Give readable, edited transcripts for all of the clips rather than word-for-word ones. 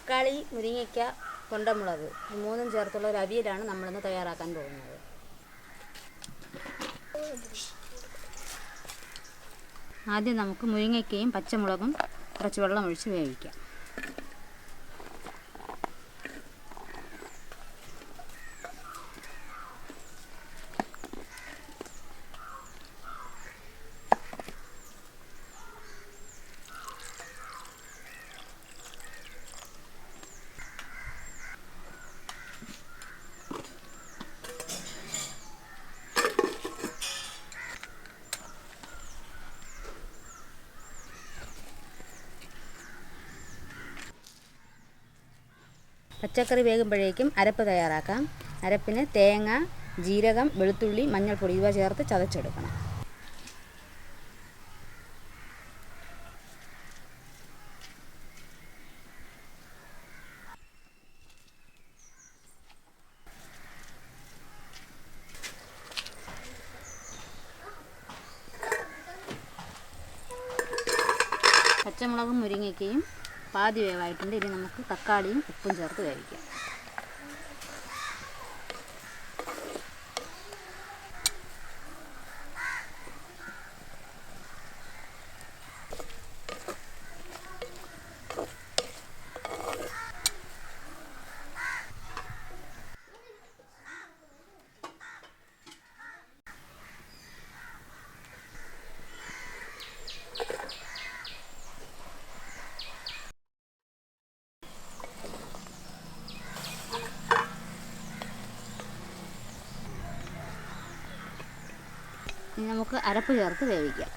തക്കാളി, മുരിങ്ങയ്ക്ക, തൊണ്ടമുളക് ഈ മൂന്നും ചേർത്തുള്ള ഒരു അവിയലാണ് നമ്മളിന്ന് തയ്യാറാക്കാൻ പോകുന്നത്. ആദ്യം നമുക്ക് മുരിങ്ങയ്ക്കയും പച്ചമുളകും കുറച്ച് വെള്ളം ഒഴിച്ച് വേവിക്കാം. പച്ചക്കറി വേകുമ്പോഴേക്കും അരപ്പ് തയ്യാറാക്കാം. അരപ്പിന് തേങ്ങ, ജീരകം, വെളുത്തുള്ളി, മഞ്ഞൾപ്പൊടി ഇവ ചേർത്ത് ചതച്ചെടുക്കണം. പച്ചമുളകും മുരിങ്ങയ്ക്കയും പാതി വേവായിട്ടുണ്ട്. ഇനി നമുക്ക് തക്കാളിയും ഉപ്പും ചേർത്ത് വേവിക്കാം. ഇനി നമുക്ക് അരപ്പ് ചേർത്ത് വേവിക്കാം.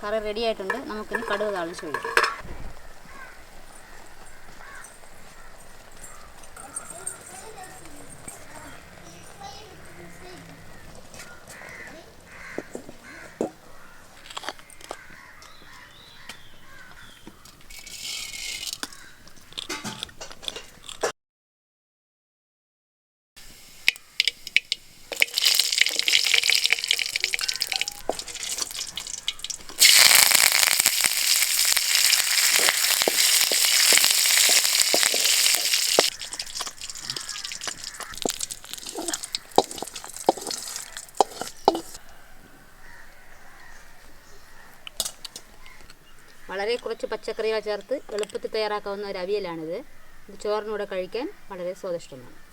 കറി റെഡി ആയിട്ടുണ്ട്. നമുക്കിനി കടുക് താളിച്ച് ഒഴിക്കാം. വളരെ കുറച്ച് പച്ചക്കറികൾ ചേർത്ത് എളുപ്പത്തിൽ തയ്യാറാക്കാവുന്ന ഒരു അവിയലാണിത്. ഇത് ചോറിനൂടെ കഴിക്കാൻ വളരെ സ്വാദിഷ്ടമാണ്.